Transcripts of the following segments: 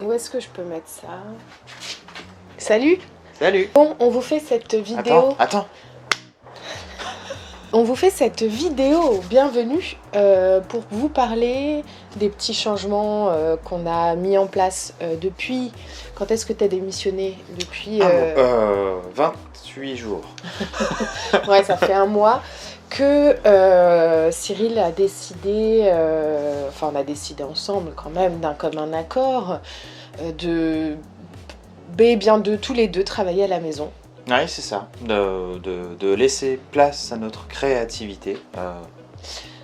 Où est-ce que je peux mettre ça? Salut! Salut! Bon, on vous fait cette vidéo. Attends. On vous fait cette vidéo, bienvenue, pour vous parler des petits changements qu'on a mis en place depuis... Quand est-ce que tu as démissionné? Depuis... 28 jours. Ouais, ça fait un mois que Cyril a décidé, on a décidé ensemble quand même, d'un commun accord, de tous les deux travailler à la maison. Oui, c'est ça, de laisser place à notre créativité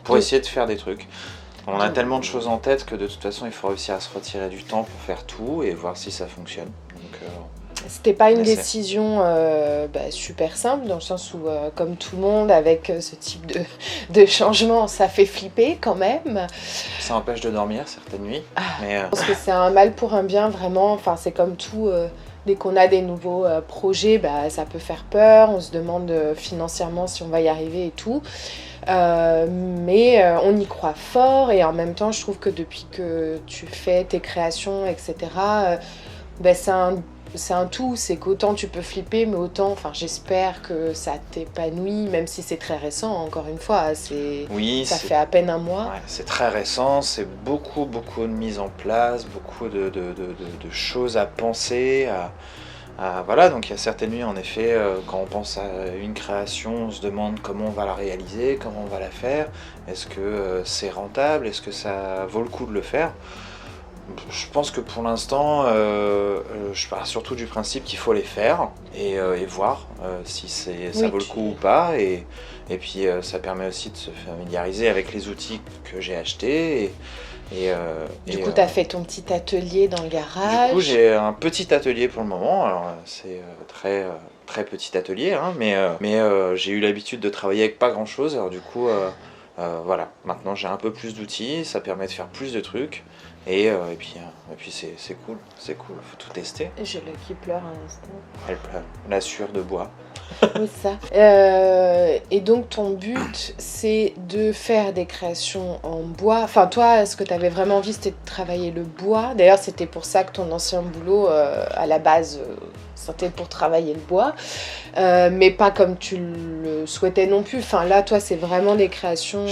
pour essayer de faire des trucs. On a tellement de choses en tête que de toute façon il faut réussir à se retirer du temps pour faire tout et voir si ça fonctionne. Donc, c'était pas une décision super simple, dans le sens où, comme tout le monde, avec ce type de changement, ça fait flipper quand même. Ça empêche de dormir certaines nuits. Mais je pense que c'est un mal pour un bien, vraiment. Enfin, c'est comme tout... Dès qu'on a des nouveaux projets, ça peut faire peur, on se demande financièrement si on va y arriver et tout. Mais on y croit fort et en même temps, je trouve que depuis que tu fais tes créations, etc., c'est un tout. C'est qu'autant tu peux flipper, mais autant, j'espère que ça t'épanouit, même si c'est très récent, encore une fois. Ça fait à peine un mois. Ouais, c'est très récent, c'est beaucoup de mise en place, beaucoup de choses à penser, voilà, donc il y a certaines nuits, en effet, quand on pense à une création, on se demande comment on va la réaliser, comment on va la faire, est-ce que c'est rentable, est-ce que ça vaut le coup de le faire? Je pense que pour l'instant, je pars surtout du principe qu'il faut les faire et voir si ça vaut le coup ou pas. Et puis ça permet aussi de se familiariser avec les outils que j'ai achetés. Du coup, tu as fait ton petit atelier dans le garage. Du coup, j'ai un petit atelier pour le moment. Alors, c'est très petit atelier, hein, mais j'ai eu l'habitude de travailler avec pas grand-chose. Alors du coup, voilà, maintenant j'ai un peu plus d'outils, ça permet de faire plus de trucs. Et puis c'est cool, faut tout tester. J'ai l'œil qui pleure à l'instant. Elle pleure, la sueur de bois. Oui, ça. Et donc ton but, c'est de faire des créations en bois. Enfin, toi, ce que tu avais vraiment envie, c'était de travailler le bois. D'ailleurs, c'était pour ça que ton ancien boulot, à la base, c'était pour travailler le bois. Mais pas comme tu le souhaitais non plus. Enfin, là, toi, c'est vraiment des créations...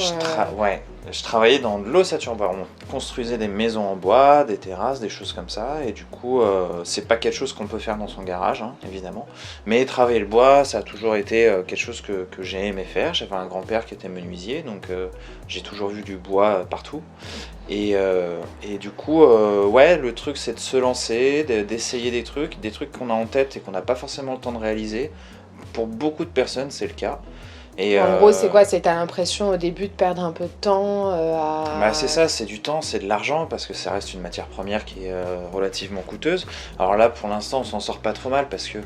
Ouais. Je travaillais dans de l'ossature bois, on construisait des maisons en bois, des terrasses, des choses comme ça, et du coup, c'est pas quelque chose qu'on peut faire dans son garage, hein, évidemment. Mais travailler le bois, ça a toujours été quelque chose que j'ai aimé faire. J'avais un grand-père qui était menuisier, donc j'ai toujours vu du bois partout. Et du coup, ouais, le truc c'est de se lancer, d'essayer des trucs qu'on a en tête et qu'on n'a pas forcément le temps de réaliser. Pour beaucoup de personnes, c'est le cas. En gros, c'est quoi? C'est t'as l'impression au début de perdre un peu de temps c'est ça, c'est du temps, c'est de l'argent, parce que ça reste une matière première qui est relativement coûteuse. Alors là, pour l'instant, on s'en sort pas trop mal, parce que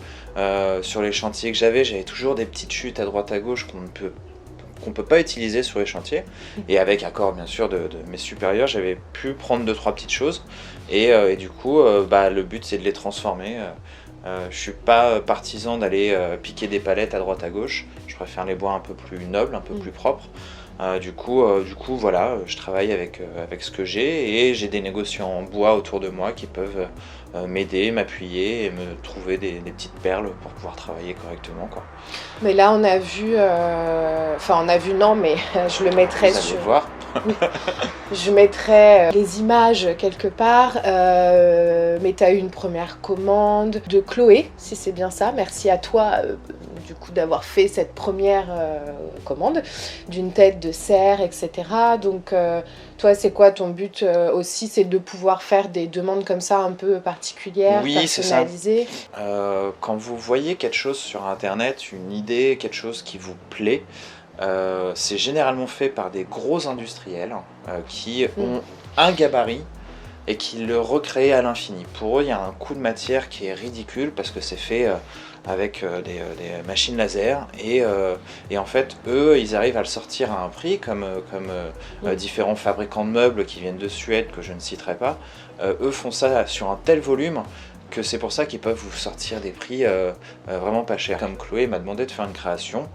sur les chantiers que j'avais toujours des petites chutes à droite à gauche qu'on peut pas utiliser sur les chantiers. Et avec accord, bien sûr, de mes supérieurs, j'avais pu prendre 2-3 petites choses. Et du coup, le but, c'est de les transformer. Je suis pas partisan d'aller piquer des palettes à droite à gauche. Je préfère les bois un peu plus nobles, un peu plus propres. Du coup, voilà, je travaille avec ce que j'ai et j'ai des négociants en bois autour de moi qui peuvent m'aider, m'appuyer et me trouver des petites perles pour pouvoir travailler correctement, quoi. Mais là, on a vu, non, mais je le mettrai Vous allez voir. Je mettrai les images quelque part, mais tu as eu une première commande de Chloé, si c'est bien ça. Merci à toi du coup d'avoir fait cette première commande d'une tête de cerf, etc. Donc toi, c'est quoi ton but aussi? C'est de pouvoir faire des demandes comme ça un peu particulières, personnalisées. C'est ça. Quand vous voyez quelque chose sur internet, une idée, quelque chose qui vous plaît, c'est généralement fait par des gros industriels qui ont un gabarit et qui le recréent à l'infini. Pour eux, il y a un coût de matière qui est ridicule parce que c'est fait avec des machines laser et en fait, eux, ils arrivent à le sortir à un prix comme différents fabricants de meubles qui viennent de Suède, que je ne citerai pas. Eux font ça sur un tel volume que c'est pour ça qu'ils peuvent vous sortir des prix vraiment pas chers. Comme Chloé m'a demandé de faire une création,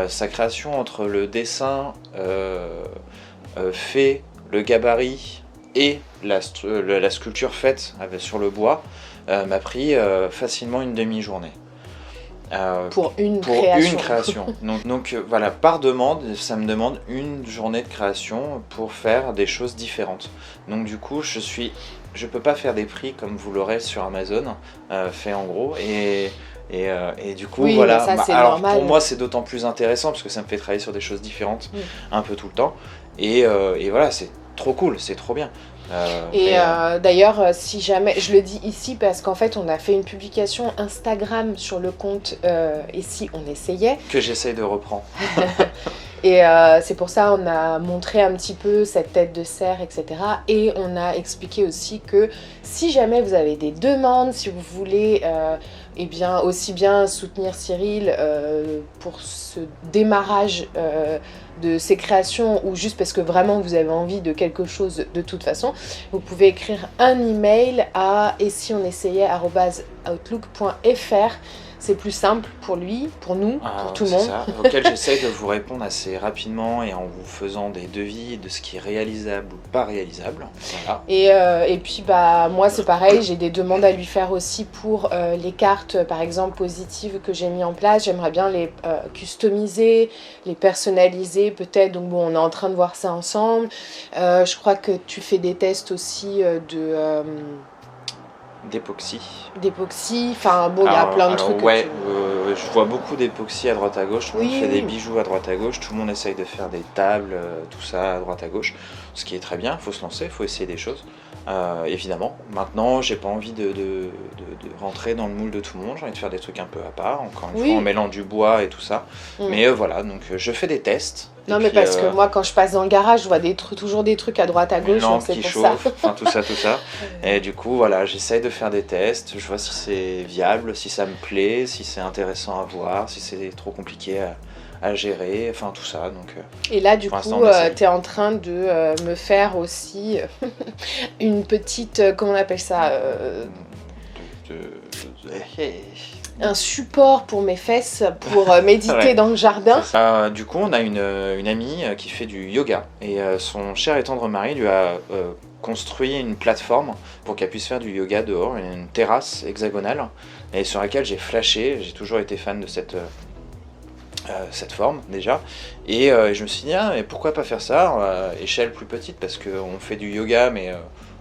sa création entre le dessin fait, le gabarit et la sculpture faite sur le bois m'a pris facilement une demi-journée. Pour une création. Donc voilà, par demande, ça me demande une journée de création pour faire des choses différentes. Donc du coup, je peux pas faire des prix comme vous l'aurez sur Amazon, fait en gros, et du coup, oui, voilà. Ça, c'est alors normal. pour moi, c'est d'autant plus intéressant parce que ça me fait travailler sur des choses différentes un peu tout le temps. Et voilà, c'est trop cool, c'est trop bien. D'ailleurs, si jamais, je le dis ici parce qu'en fait on a fait une publication Instagram sur le compte Et si on essayait, que j'essaye de reprendre. Et c'est pour ça on a montré un petit peu cette tête de cerf, etc. Et on a expliqué aussi que si jamais vous avez des demandes, si vous voulez eh bien, aussi bien soutenir Cyril pour ce démarrage de ses créations ou juste parce que vraiment vous avez envie de quelque chose de toute façon, vous pouvez écrire un email à @outlook.fr. C'est plus simple pour lui, pour nous, pour tout le monde. Ça, auquel j'essaye de vous répondre assez rapidement et en vous faisant des devis de ce qui est réalisable ou pas réalisable. Voilà. Et puis moi c'est pareil, j'ai des demandes à lui faire aussi pour les cartes par exemple positives que j'ai mis en place. J'aimerais bien les customiser, les personnaliser peut-être. Donc bon, on est en train de voir ça ensemble. Je crois que tu fais des tests aussi d'époxy, enfin bon, il y a plein de trucs. Ouais, je vois beaucoup d'époxy à droite à gauche, tout le monde fait des bijoux à droite à gauche, tout le monde essaye de faire des tables, tout ça à droite à gauche, ce qui est très bien, il faut se lancer, il faut essayer des choses, évidemment. Maintenant, j'ai pas envie de rentrer dans le moule de tout le monde, j'ai envie de faire des trucs un peu à part, encore une fois en mêlant du bois et tout ça, mais voilà, donc je fais des tests. Non mais parce que moi quand je passe dans le garage je vois toujours des trucs à droite à gauche, donc c'est pour ça. Enfin tout ça. Et du coup voilà, j'essaye de faire des tests, je vois si c'est viable, si ça me plaît, si c'est intéressant à voir, si c'est trop compliqué à gérer, enfin tout ça. Donc, et là du coup tu es en train de me faire aussi une petite, comment on appelle ça un support pour mes fesses pour méditer dans le jardin. Du coup, on a une amie qui fait du yoga et son cher et tendre mari lui a construit une plateforme pour qu'elle puisse faire du yoga dehors, une terrasse hexagonale et sur laquelle j'ai flashé. J'ai toujours été fan de cette forme déjà et je me suis dit mais pourquoi pas faire ça à échelle plus petite parce qu'on fait du yoga mais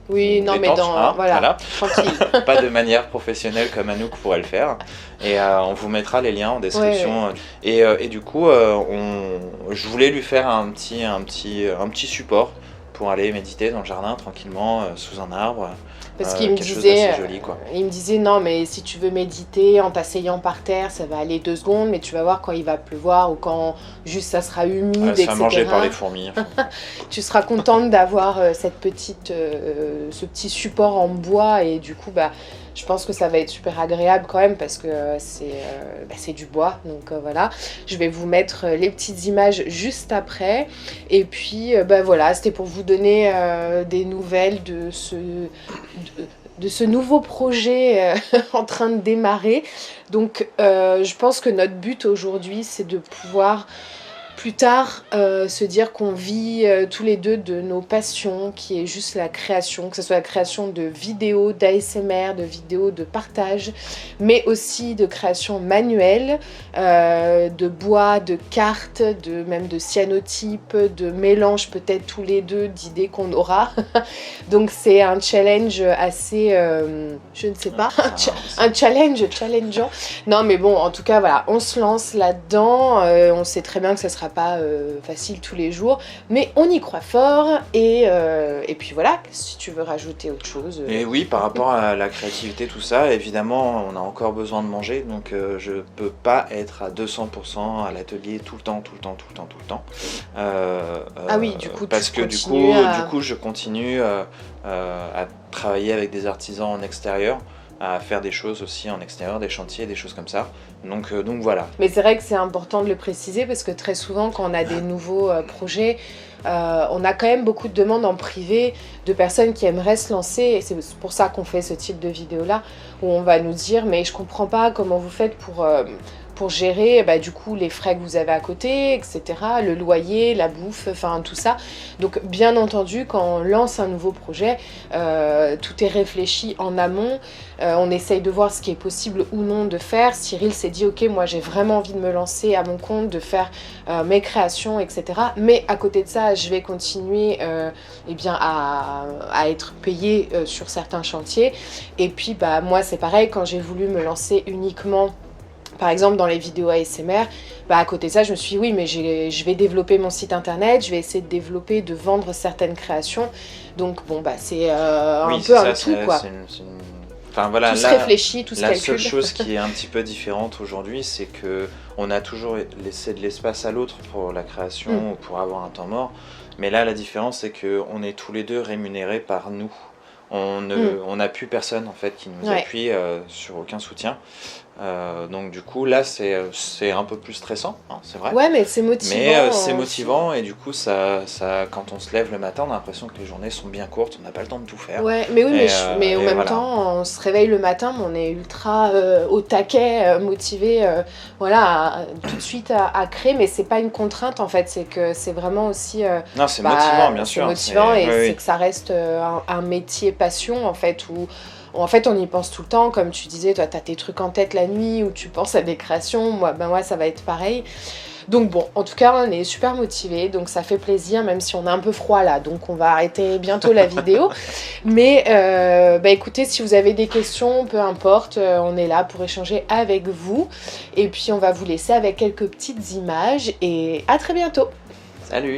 oui, non, mais voilà. Tranquille. Pas de manière professionnelle comme Anouk pourrait le faire. Et on vous mettra les liens en description. Ouais. Et du coup, je voulais lui faire un petit support pour aller méditer dans le jardin tranquillement sous un arbre. Parce qu'il me disait, il me disait non mais si tu veux méditer en t'asseyant par terre, ça va aller 2 secondes, mais tu vas voir quand il va pleuvoir ou quand juste ça sera humide, etc. Ça manger par les fourmis. Tu seras contente d'avoir ce petit support en bois et du coup je pense que ça va être super agréable quand même parce que c'est du bois, donc voilà. Je vais vous mettre les petites images juste après. Et puis voilà, c'était pour vous donner des nouvelles de ce nouveau projet en train de démarrer. Donc je pense que notre but aujourd'hui, c'est de pouvoir plus tard se dire qu'on vit tous les deux de nos passions, qui est juste la création, que ce soit la création de vidéos d'ASMR, de vidéos de partage, mais aussi de création manuelle, de bois, de cartes, même de cyanotypes, de mélange peut-être tous les deux d'idées qu'on aura. Donc c'est un challenge assez, je ne sais pas, un challenge challengeant. Non mais bon, en tout cas voilà, on se lance là-dedans, on sait très bien que ça sera pas facile tous les jours, mais on y croit fort et puis voilà, si tu veux rajouter autre chose. Et oui, par rapport à la créativité, tout ça, évidemment, on a encore besoin de manger, donc je peux pas être à 200% à l'atelier tout le temps. Ah oui, du coup, parce que du coup, je continue à travailler avec des artisans en extérieur, à faire des choses aussi en extérieur, des chantiers, des choses comme ça. Donc voilà. Mais c'est vrai que c'est important de le préciser parce que très souvent quand on a des nouveaux projets, on a quand même beaucoup de demandes en privé de personnes qui aimeraient se lancer et c'est pour ça qu'on fait ce type de vidéo là où on va nous dire mais je comprends pas comment vous faites pour gérer du coup les frais que vous avez à côté, etc., le loyer, la bouffe, enfin tout ça. Donc bien entendu, quand on lance un nouveau projet, tout est réfléchi en amont. On essaye de voir ce qui est possible ou non de faire. Cyril s'est dit, ok, moi j'ai vraiment envie de me lancer à mon compte, de faire mes créations, etc. Mais à côté de ça, je vais continuer à être payée sur certains chantiers. Et puis moi c'est pareil, quand j'ai voulu me lancer uniquement par exemple dans les vidéos ASMR, à côté de ça je me suis dit oui mais je vais développer mon site internet, je vais essayer de vendre certaines créations, donc bon c'est un peu un tout quoi. Enfin, voilà, tout se réfléchit, tout se calcule. La seule chose qui est un petit peu différente aujourd'hui, c'est que on a toujours laissé de l'espace à l'autre pour la création ou pour avoir un temps mort, mais là la différence c'est qu'on est tous les deux rémunérés par nous. On n'a plus personne en fait qui nous appuie sur aucun soutien. Donc du coup là c'est un peu plus stressant, hein, c'est vrai. Ouais mais c'est motivant. Mais c'est motivant et du coup ça, quand on se lève le matin on a l'impression que les journées sont bien courtes, on n'a pas le temps de tout faire. Ouais mais oui mais en même temps on se réveille le matin mais on est ultra au taquet, motivé tout de suite à créer, mais c'est pas une contrainte en fait, c'est que c'est vraiment aussi non c'est motivant bien sûr. C'est motivant et c'est que ça reste un métier passion en fait où en fait, on y pense tout le temps, comme tu disais, toi, t'as tes trucs en tête la nuit ou tu penses à des créations. Moi, ça va être pareil. Donc bon, en tout cas, on est super motivés, donc ça fait plaisir, même si on a un peu froid là. Donc on va arrêter bientôt la vidéo. Mais écoutez, si vous avez des questions, peu importe, on est là pour échanger avec vous. Et puis on va vous laisser avec quelques petites images et à très bientôt. Salut!